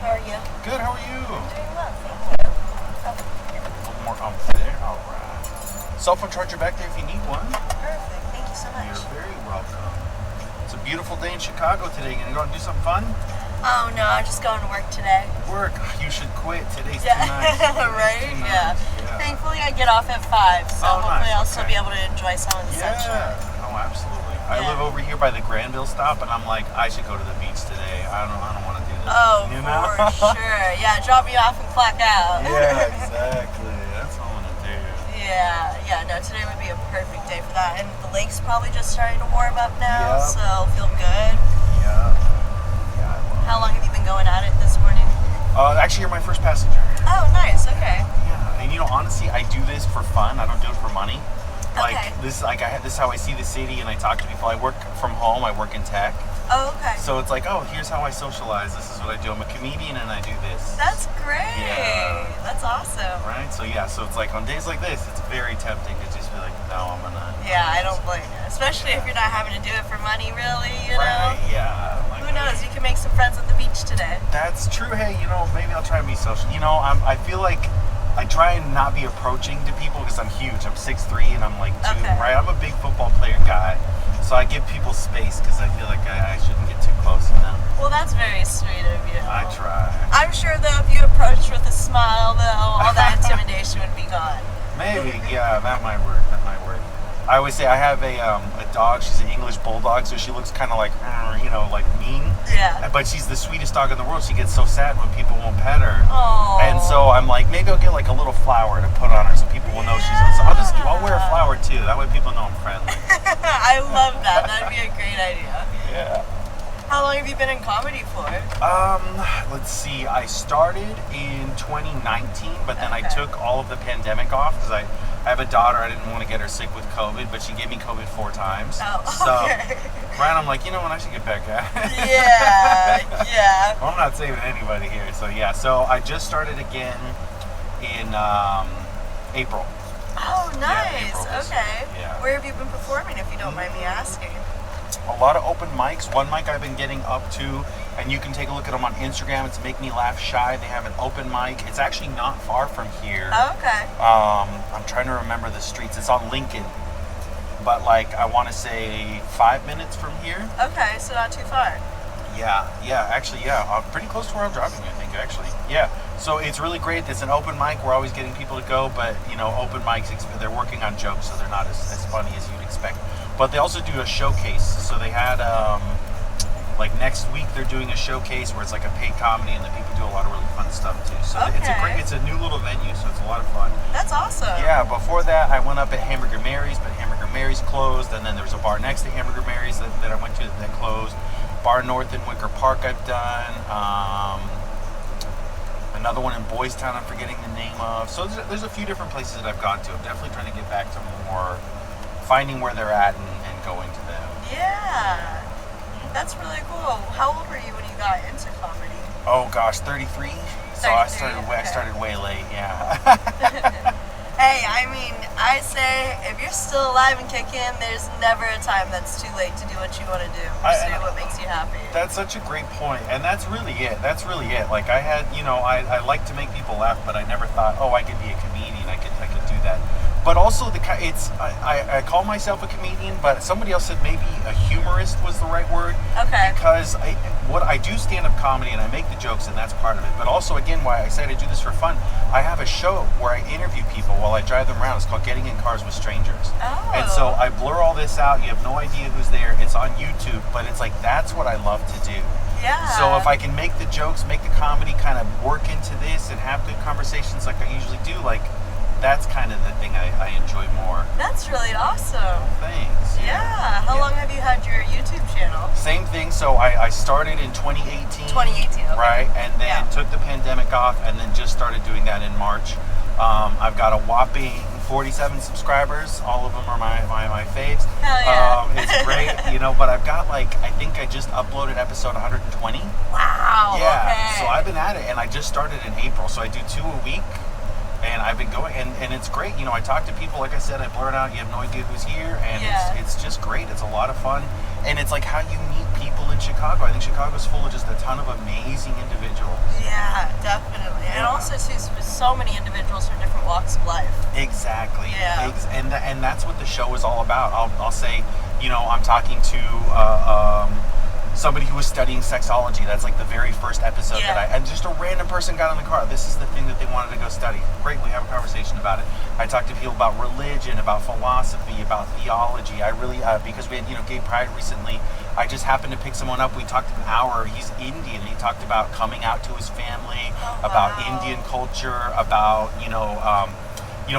How are you? Good, how are you? I'm doing well, thank you. A little more up there. Alright. Cell phone charger back there if you need one. Perfect, thank you so much. You're very welcome. It's a beautiful day in Chicago today. Gonna go out and do something fun? Oh no, I'm just going to work today. Work? You should quit. Today's too nice. Right? Too Yeah. nice. Thankfully I get off at 5, so hopefully nice. I'll still be able to enjoy some of the sunshine. Oh, absolutely. I live over here by the Granville stop, and I'm like, I should go to the beach today. I don't want to do this. Oh, you know? for sure. Yeah, drop me off and clock out. Yeah, exactly. That's what I want to do. Yeah, no, today would be a perfect day for that. And the lake's probably just starting to warm up now, Yep. so feel good. Yeah. Yeah, I love How long have you been going at it this morning? Actually, you're my first passenger. Oh, nice, okay. Yeah, and honestly, I do this for fun. I don't do it for money. Like Okay. this is how I see the city, and I talk to people. I work from home. I work in tech. Oh, okay. So it's like, oh, here's how I socialize. This is what I do. I'm a comedian, and I do this. That's great. Yeah. That's awesome. Right? So it's like on days like this, it's very tempting to just be like, no, I'm gonna. Yeah, I don't blame you. Especially if you're not having to do it for money, really, you know? Right? Yeah. Like, Who knows? You can make some friends at the beach today. That's true. Hey, maybe I'll try and be social. I feel like I try and not be approaching to people because I'm huge. I'm 6'3" and I'm like 2, Okay. right? I'm a big football player guy. So I give people space because I feel like I shouldn't get too close, Well, that's very sweet of you. I try. I'm sure, though, if you approached with a smile, though, all that intimidation would be gone. Maybe, yeah, that might work. I always say I have a dog. She's an English bulldog, so she looks kind of like, like mean. Yeah. But she's the sweetest dog in the world. She gets so sad when people won't pet her. Oh. And so I'm like, maybe I'll get like a little flower to put on her so people will know she's. So I'll wear a flower too. That way people know I'm friendly. I love that. That'd be a great idea. Yeah. How long have you been in comedy for? Let's see. I started in 2019, but then I Okay. took all of the pandemic off because I have a daughter. I didn't want to get her sick with COVID, but she gave me COVID 4 times. Oh, So, okay. right, I'm like, what? I should get back at it. Yeah. Well, I'm not saving anybody here. So, yeah. So, I just started again in April. Oh, nice. April this Okay. year, yeah. Where have you been performing, if you don't mind me asking? A lot of open mics. One mic I've been getting up to, and you can take a look at them on Instagram. It's Make Me Laugh Shy. They have an open mic. It's actually not far from here. Oh, okay. I'm trying to remember the streets. It's on Lincoln, but I want to say 5 minutes from here. Okay, so not too far. Actually, pretty close to where I'm driving, I think, actually. Yeah, so it's really great. It's an open mic. We're always getting people to go, but, open mics, they're working on jokes, so they're not as funny as you'd expect. But they also do a showcase. So they had, next week they're doing a showcase where it's like a paid comedy, and the people do a lot of really fun stuff, too. So it's a new little venue, so it's a lot of fun. That's awesome. Yeah, before that, I went up at Hamburger Mary's, but Hamburger Mary's closed, and then there was a bar next to Hamburger Mary's that I went to that closed. Bar North in Wicker Park I've done. Another one in Boys Town I'm forgetting the name of. So there's a few different places that I've gone to. I'm definitely trying to get back to more finding where they're at and going to them. Yeah. That's really cool. How old were you when you got into comedy? Oh gosh, 33. So 33, I started way late, yeah. Hey, I say if you're still alive and kicking, there's never a time that's too late to do what you want to do. Pursue what makes you happy. That's such a great point, and that's really it. Like I had, I like to make people laugh, but I never thought, oh, I could be a comedian. I could do that. But also, I call myself a comedian, but somebody else said maybe a humorist was the right word. Okay. Because I do stand-up comedy and I make the jokes, and that's part of it. But also, again, why I said I do this for fun, I have a show where I interview people while I drive them around. It's called GettingInCarsWithStrangers. Oh. And so I blur all this out. You have no idea who's there. It's on YouTube, but it's like that's what I love to do. Yeah. So if I can make the jokes, make the comedy, kind of work into this and have good conversations like I usually do, that's kind of the thing I enjoy more. That's really awesome. Thanks. Yeah. How long have you had your YouTube channel? Same thing. So I started in 2018. 2018, okay. Right, and then took the pandemic off, and then just started doing that in March. I've got a whopping 47 subscribers. All of them are my faves. Hell yeah. It's great, but I've got I think I just uploaded episode 120. Wow. Yeah. Okay. So I've been at it, and I just started in April. So I do 2 a week. And I've been going, and it's great. I talk to people, like I said, I blur it out, you have no idea who's here, and it's just great. It's a lot of fun. And it's like how you meet people in Chicago. I think Chicago's full of just a ton of amazing individuals. Yeah. also too, with so many individuals from different walks of life. Exactly. Yeah. And that's what the show is all about. I'll say, I'm talking to somebody who was studying sexology. That's like the very first episode and just a random person got in the car. This is the thing that they wanted to go study. Great, we have a conversation about it. I talked to people about religion, about philosophy, about theology. I really, because we had, gay pride recently, I just happened to pick someone up. We talked an hour. He's Indian. He talked about coming out to his family, about Indian culture, about,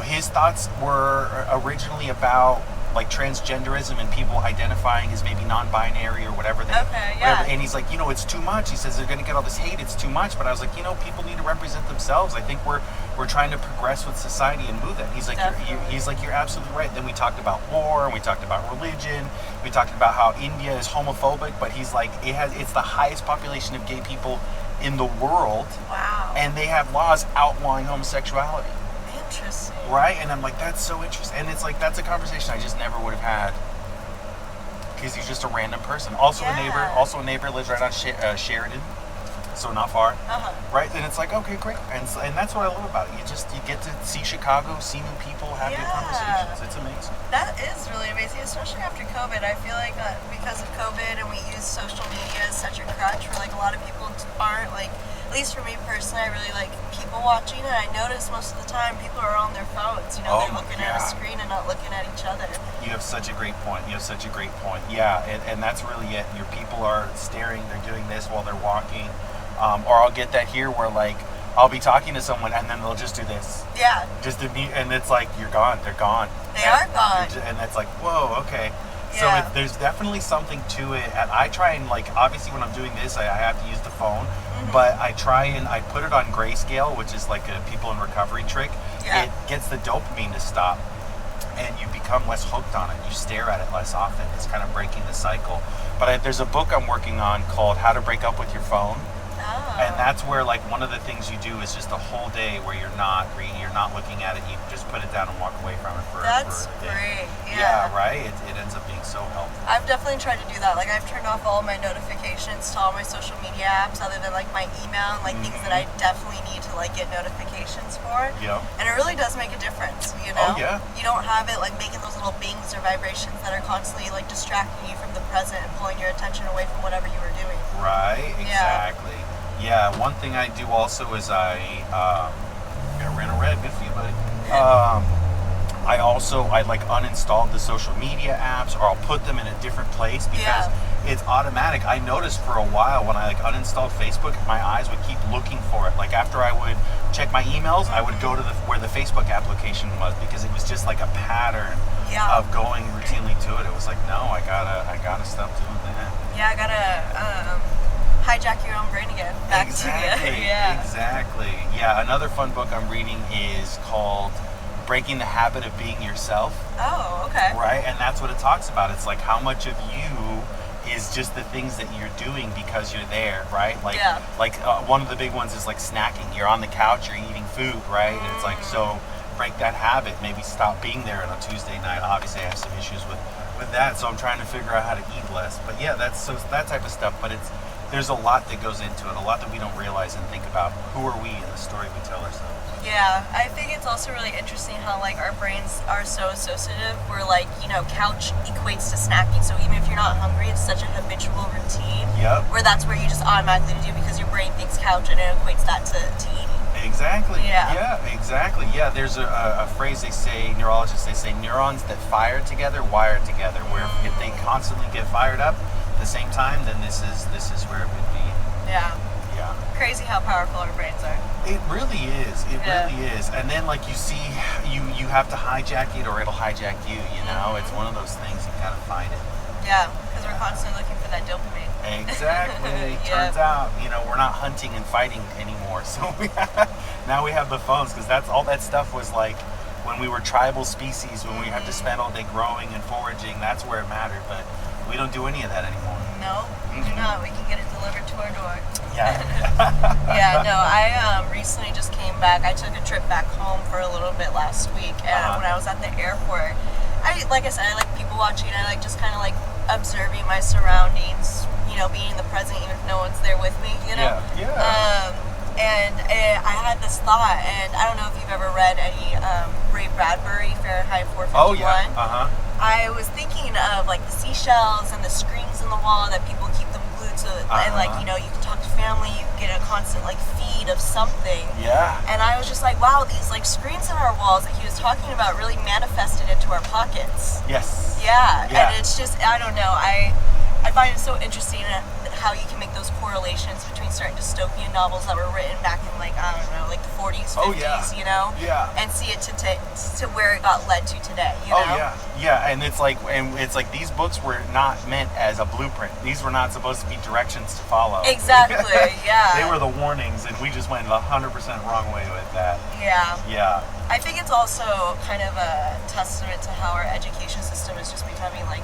his thoughts were originally about like transgenderism and people identifying as maybe non-binary or whatever whatever. And he's like, it's too much. He says they're going to get all this hate, it's too much. But I was like, people need to represent themselves. I think we're trying to progress with society and move that. He's like, you're absolutely right. Then we talked about war, and we talked about religion. We talked about how India is homophobic, but he's like, it's the highest population of gay people in the world. Wow. And they have laws outlawing homosexuality. Interesting. Right? And I'm like, that's so interesting. And it's like, that's a conversation I just never would have had because he's just a random person. Also a neighbor lives right on Sheridan, so not far. Right? And it's like, okay, great. And that's what I love about it. You get to see Chicago, see new people, have good conversations. It's amazing. That is really amazing, especially after COVID. I feel like because of COVID and we use social media as such a crutch, where like a lot of people aren't like, at least for me personally, I really like people watching, and I notice most of the time people are on their phones. They're looking at a screen and not looking at each other. You have such a great point. Yeah, and that's really it. Your people are staring, they're doing this while they're walking. Or I'll get that here where like, I'll be talking to someone and then they'll just do this. Yeah. Just to be, and it's like, you're gone, they're gone. They are gone. And it's like, whoa, okay. So there's definitely something to it. And I try and like, obviously when I'm doing this, I have to use the phone. But I try and I put it on grayscale, which is like a people in recovery trick. Yeah. It gets the dopamine to stop, and you become less hooked on it. You stare at it less often. It's kind of breaking the cycle. But there's a book I'm working on called How to Break Up with Your Phone. And that's where like one of the things you do is just a whole day where you're not looking at it. You just put it down and walk away from it for a day. Great. Yeah, right? It ends up being so helpful. I've definitely tried to do that. Like I've turned off all my notifications to all my social media apps other than like my email and like things that I definitely need to like get notifications for. Yeah. And it really does make a difference, Oh, yeah. You don't have it like making those little bings or vibrations that are constantly like distracting you from the present and pulling your attention away from whatever you were doing. Right, exactly. Yeah, one thing I do also is I ran a red, good for you, buddy. I like uninstalled the social media apps, or I'll put them in a different place because it's automatic. I noticed for a while when I like uninstalled Facebook, my eyes would keep looking for it. Like after I would check my emails, I would go to where the Facebook application was because it was just like a pattern of going routinely to it. It was like, no, I gotta stop doing that. Yeah, I gotta hijack your own brain again. Back to you. Exactly. Yeah, another fun book I'm reading is called Breaking the Habit of Being Yourself. Oh, okay. Right? And that's what it talks about. It's like how much of you is just the things that you're doing because you're there, right? Like, one of the big ones is like snacking. You're on the couch, you're eating food, right? And it's like, so break that habit. Maybe stop being there on a Tuesday night. Obviously, I have some issues with that, so I'm trying to figure out how to eat less. But yeah, that type of stuff. But there's a lot that goes into it, a lot that we don't realize and think about. Who are we in the story we tell ourselves? Yeah, I think it's also really interesting how like our brains are so associative. We're like, couch equates to snacking. So even if you're not hungry, it's such a habitual routine. Yep. Where that's where you just automatically do because your brain thinks couch and it equates that to eating. Exactly. Yeah, exactly. Yeah, there's a phrase neurologists say neurons that fire together wire together. Where if they constantly get fired up at the same time, then this is where it would be. Yeah. Yeah. Crazy how powerful our brains are. It really is. It really is. And then like you see, you have to hijack it or it'll hijack you. It's one of those things. You gotta find it. Yeah, because we're constantly looking for that dopamine. Exactly. Turns out, we're not hunting and fighting anymore. So now we have the phones because that's all that stuff was like when we were tribal species, when we had to spend all day growing and foraging. That's where it mattered. But we don't do any of that anymore. No, we do not. We can get it delivered to our door. Yeah. I recently just came back. I took a trip back home for a little bit last week, and when I was at the airport, I like people watching. I like just kind of like observing my surroundings, being in the present even if no one's there with me, Yeah. And and I had this thought, and I don't know if you've ever read any Ray Bradbury, Fahrenheit 451. Oh yeah. I was thinking of like the seashells and the screens in the wall that people keep them glued to, and like, you know, you can talk to family, you can get a constant like feed of something. Yeah. And I was just like, wow, these like screens in our walls that he was talking about really manifested into our pockets. Yes. Yeah. And it's just, I don't know, I find it so interesting how you can make those correlations between certain dystopian novels that were written back in like, I don't know, like the 40s, 50s, you know? Yeah. And see it to where it got led to today, you know? Oh yeah. Yeah, and it's like these books were not meant as a blueprint. These were not supposed to be directions to follow. Exactly, yeah. They were the warnings, and we just went 100% wrong way with that. Yeah. Yeah. I think it's also kind of a testament to how our education system is just becoming like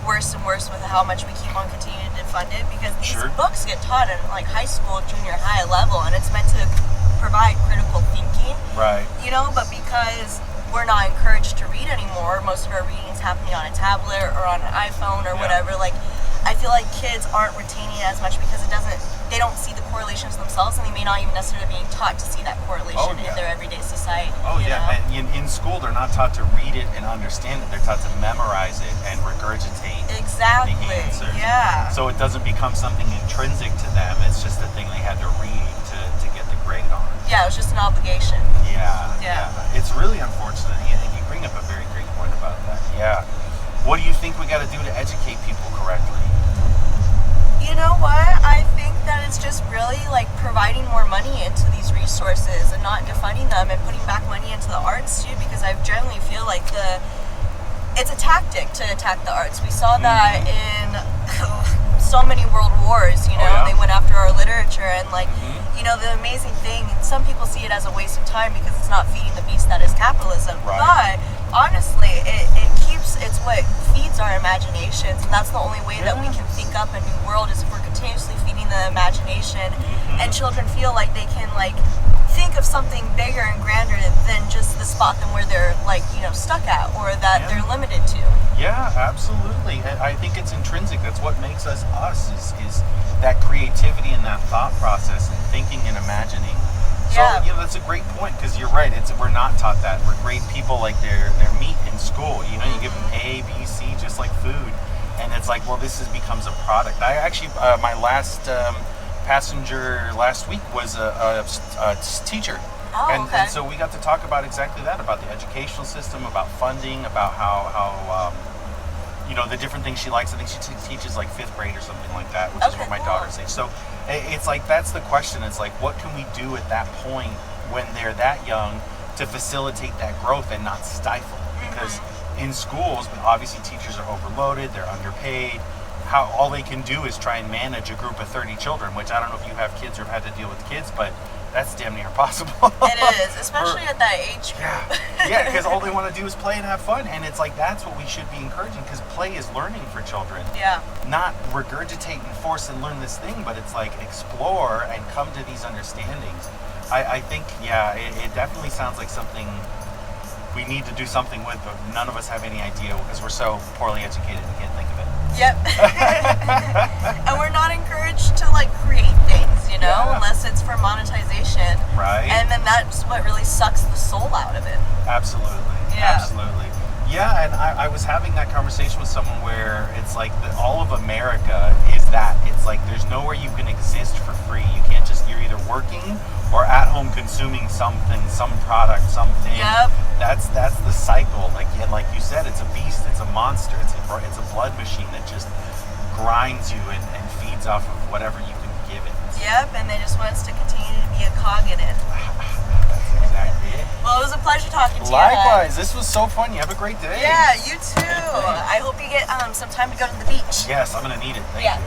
worse and worse with how much we keep on continuing to fund it, because these books get taught in like high school, junior high level, and it's meant to provide critical thinking. Right. You know, but because we're not encouraged to read anymore, most of our reading is happening on a tablet or on an iPhone or whatever, like I feel like kids aren't retaining it as much because they don't see the correlations themselves, and they may not even necessarily be taught to see that correlation in their everyday society. Oh yeah, know? and in school they're not taught to read it and understand it. They're taught to memorize it and regurgitate exactly. the answer. Yeah. So it doesn't become something intrinsic to them. It's just a thing they had to read to get the grade on. Yeah, it was just an obligation. Yeah. It's really unfortunate, and you bring up a very great point about that. Yeah. What do you think we got to do to educate people correctly? You know what? I think that it's just really like providing more money into these resources and not defunding them, and putting back money into the arts too, because I generally feel like it's a tactic to attack the arts. We saw that in so many world wars, you know, they went after our literature, and like, you know, the amazing thing, some people see it as a waste of time because it's not feeding the beast that is capitalism, but honestly, it's what feeds our imaginations, and that's the only way that we can think up a new world, is if we're continuously feeding the imagination, and children feel like they can like think of something bigger and grander than just the spot them where they're like, you know, stuck at, or that they're limited to. Yeah, absolutely. I think it's intrinsic. That's what makes us us, is that creativity and that thought process and thinking and imagining. So that's a great point, because you're right. We're not taught that. We're grade people like their meat in school. You know, you give them A, B, C, just like food, and it's like, well, this becomes a product. I actually, my last passenger last week was a teacher. And so we got to talk about exactly that, about the educational system, about funding, about how you know, the different things she likes. I think she teaches like 5th grade or something like that, which is what my daughter's age. So it's like, that's the question. It's like, what can we do at that point when they're that young to facilitate that growth and not stifle it? Because in schools, obviously teachers are overloaded, they're underpaid. All they can do is try and manage a group of 30 children, which I don't know if you have kids or have had to deal with kids, but that's damn near impossible. It is, especially at that age group. Yeah, because all they want to do is play and have fun, and it's like, that's what we should be encouraging, because play is learning for children. Yeah. Not regurgitate and force and learn this thing, but it's like explore and come to these understandings. I think, it definitely sounds like something we need to do something with, but none of us have any idea because we're so poorly educated we can't think of it. Yep. And we're not encouraged to like create things, you know, unless it's for monetization. Right. And then that's what really sucks the soul out of it. Absolutely. Yeah. Absolutely. Yeah, and I was having that conversation with someone where it's like all of America is that. It's like there's nowhere you can exist for free. You can't just, you're either working or at home consuming something, some product, something. Yep. That's the cycle. Like you said, it's a beast, it's a monster, it's a blood machine that just grinds you and feeds off of whatever you can give it. Yep, and they just want us to continue to be a cog in it. That's exactly it. Well, it was a pleasure talking to you. Likewise, this was so fun. You have a great day. Yeah, you too. I hope you get some time to go to the beach. Yes, I'm gonna need it. Thank you.